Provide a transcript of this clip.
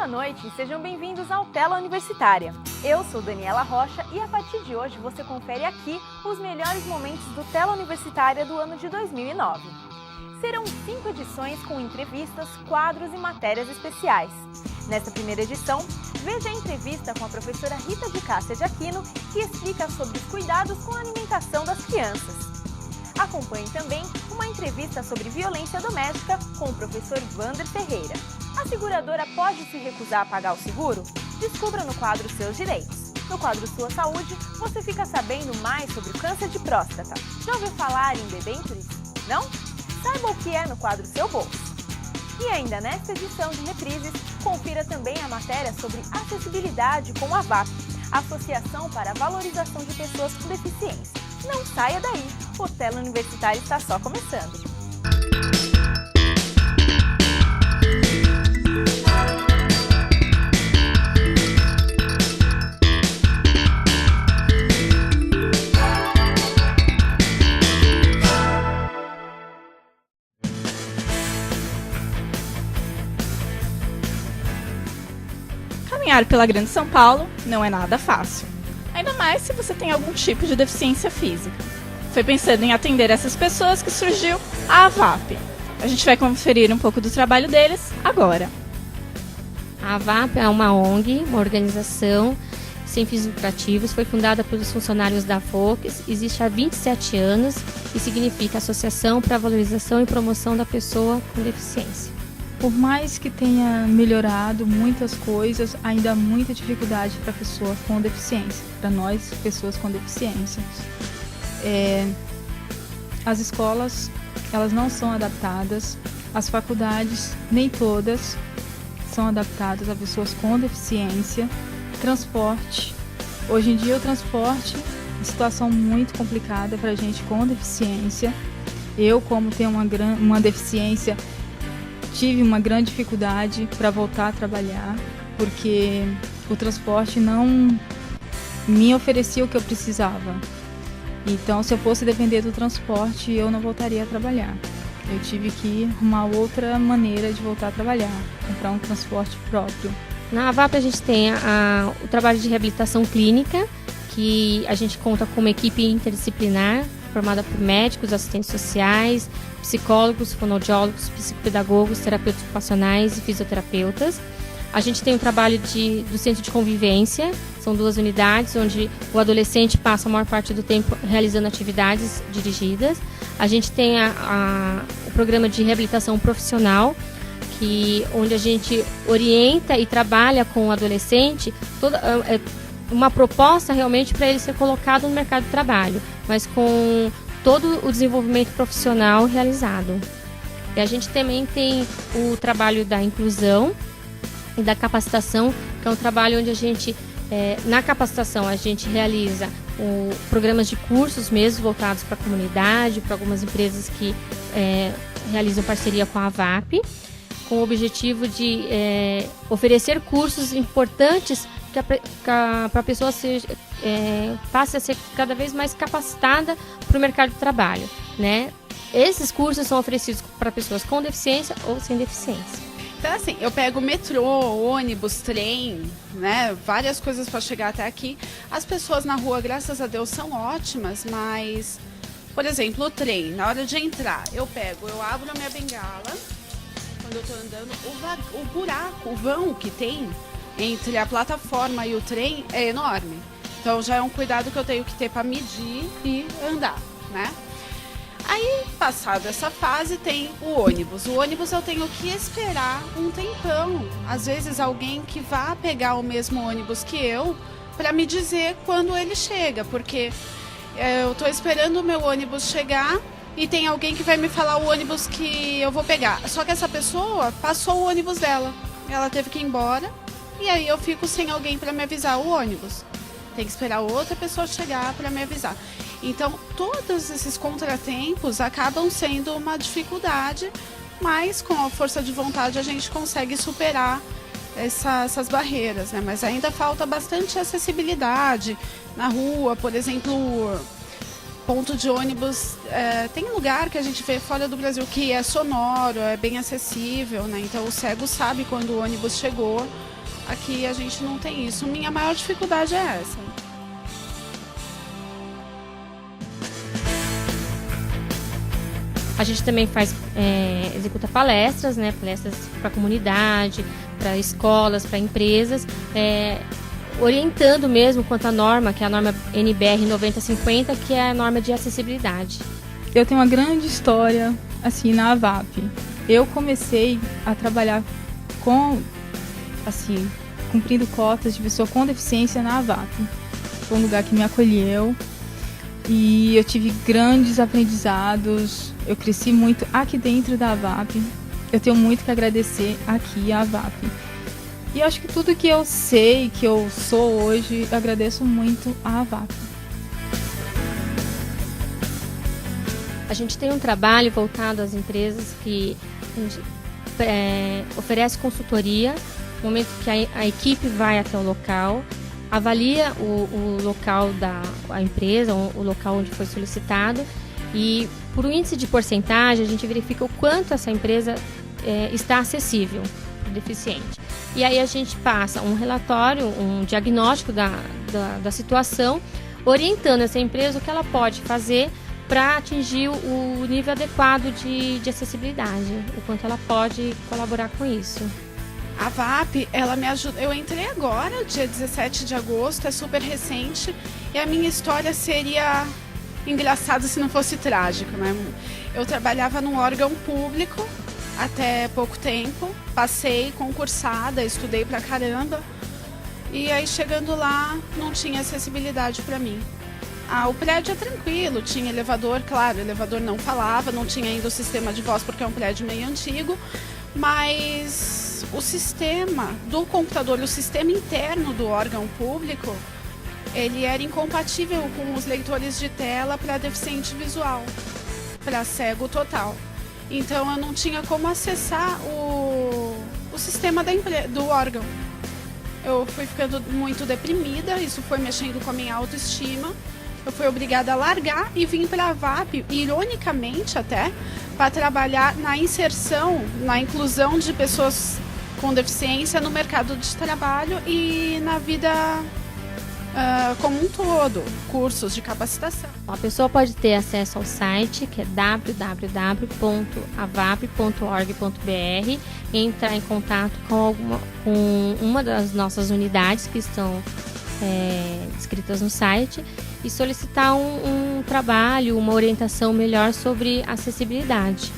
Boa noite e sejam bem-vindos ao Tela Universitária. Eu sou Daniela Rocha e a partir de hoje você confere aqui os melhores momentos do Tela Universitária do ano de 2009. Serão 5 edições com entrevistas, quadros e matérias especiais. Nesta primeira edição, veja a entrevista com a professora Rita de Cássia de Aquino, que explica sobre os cuidados com a alimentação das crianças. Acompanhe também uma entrevista sobre violência doméstica com o professor Wander Ferreira. A seguradora pode se recusar a pagar o seguro? Descubra no quadro Seus Direitos. No quadro Sua Saúde, você fica sabendo mais sobre o câncer de próstata. Já ouviu falar em debêntures? Não? Saiba o que é no quadro Seu Bolso. E ainda nesta edição de Reprises, confira também a matéria sobre acessibilidade com a AVAP, Associação para a Valorização de Pessoas com Deficiência. Não saia daí, o Tela Universitário está só começando. Caminhar pela Grande São Paulo não é nada fácil, ainda mais se você tem algum tipo de deficiência física. Foi pensando em atender essas pessoas que surgiu a AVAP. A gente vai conferir um pouco do trabalho deles agora. A AVAP é uma ONG, uma organização sem fins lucrativos, foi fundada pelos funcionários da Focus, existe há 27 anos e significa Associação para a Valorização e Promoção da Pessoa com Deficiência. Por mais que tenha melhorado muitas coisas, ainda há muita dificuldade para pessoas com deficiência, para nós, pessoas com deficiência. As escolas, elas não são adaptadas, as faculdades, nem todas, são adaptadas a pessoas com deficiência. Transporte, hoje em dia o transporte é uma situação muito complicada para a gente com deficiência. Eu, como tenho uma deficiência, tive uma grande dificuldade para voltar a trabalhar, porque o transporte não me oferecia o que eu precisava. Então, se eu fosse depender do transporte, eu não voltaria a trabalhar. Eu tive que arrumar outra maneira de voltar a trabalhar, comprar um transporte próprio. Na AVAP a gente tem o trabalho de reabilitação clínica, que a gente conta com uma equipe interdisciplinar, formada por médicos, assistentes sociais, psicólogos, fonoaudiólogos, psicopedagogos, terapeutas ocupacionais e fisioterapeutas. A gente tem o trabalho do centro de convivência, são 2 unidades, onde o adolescente passa a maior parte do tempo realizando atividades dirigidas. A gente tem o programa de reabilitação profissional, onde a gente orienta e trabalha com o adolescente, uma proposta realmente para ele ser colocado no mercado de trabalho, mas com todo o desenvolvimento profissional realizado. E a gente também tem o trabalho da inclusão e da capacitação, que é um trabalho onde a gente, na capacitação, a gente realiza programas de cursos mesmo voltados para a comunidade, para algumas empresas que realizam parceria com a AVAP, com o objetivo de oferecer cursos importantes para a pessoa passe a ser cada vez mais capacitada para o mercado de trabalho, né? Esses cursos são oferecidos para pessoas com deficiência ou sem deficiência. Então, assim, eu pego metrô, ônibus, trem, né? Várias coisas para chegar até aqui. As pessoas na rua, graças a Deus, são ótimas, mas, por exemplo, o trem, na hora de entrar, eu abro a minha bengala, quando eu estou andando, o buraco, o vão que tem entre a plataforma e o trem é enorme. Então já é um cuidado que eu tenho que ter para medir e andar, né? Aí, passado essa fase, tem o ônibus. O ônibus eu tenho que esperar um tempão. Às vezes alguém que vá pegar o mesmo ônibus que eu para me dizer quando ele chega, porque eu estou esperando o meu ônibus chegar e tem alguém que vai me falar o ônibus que eu vou pegar. Só que essa pessoa passou o ônibus dela. Ela teve que ir embora e aí eu fico sem alguém para me avisar o ônibus. Tem que esperar outra pessoa chegar para me avisar. Então, todos esses contratempos acabam sendo uma dificuldade, mas com a força de vontade a gente consegue superar essas barreiras, né? Mas ainda falta bastante acessibilidade na rua, por exemplo, ponto de ônibus, tem lugar que a gente vê fora do Brasil que é sonoro, é bem acessível, né? Então o cego sabe quando o ônibus chegou. Aqui a gente não tem isso. Minha maior dificuldade é essa. A gente também executa palestras, né? Palestras para a comunidade, para escolas, para empresas, orientando mesmo quanto à norma, que é a norma NBR 9050, que é a norma de acessibilidade. Eu tenho uma grande história assim na AVAP. Eu comecei a trabalhar cumprindo cotas de pessoa com deficiência na AVAP. Foi um lugar que me acolheu e eu tive grandes aprendizados. Eu cresci muito aqui dentro da AVAP. Eu tenho muito que agradecer aqui à AVAP. E eu acho que tudo que eu sei, que eu sou hoje, eu agradeço muito à AVAP. A gente tem um trabalho voltado às empresas que a gente oferece consultoria, no momento que a equipe vai até o local, avalia o local da empresa, o local onde foi solicitado, e por um índice de porcentagem a gente verifica o quanto essa empresa está acessível para o deficiente. E aí a gente passa um relatório, um diagnóstico da situação, orientando essa empresa o que ela pode fazer para atingir o nível adequado de acessibilidade, o quanto ela pode colaborar com isso. A VAP, ela me ajuda. Eu entrei agora, dia 17 de agosto, é super recente, e a minha história seria engraçada se não fosse trágica, né? Eu trabalhava num órgão público até pouco tempo, passei concursada, estudei pra caramba, e aí chegando lá não tinha acessibilidade para mim. O prédio é tranquilo, tinha elevador, claro, o elevador não falava, não tinha ainda o sistema de voz porque é um prédio meio antigo, mas o sistema do computador, o sistema interno do órgão público, ele era incompatível com os leitores de tela para deficiente visual, para cego total. Então eu não tinha como acessar o sistema do órgão. Eu fui ficando muito deprimida, isso foi mexendo com a minha autoestima. Eu fui obrigada a largar e vim para a VAP, ironicamente até, para trabalhar na inserção, na inclusão de pessoas com deficiência no mercado de trabalho e na vida como um todo, cursos de capacitação. A pessoa pode ter acesso ao site, que é www.avap.org.br, e entrar em contato com uma das nossas unidades que estão descritas no site e solicitar um trabalho, uma orientação melhor sobre acessibilidade.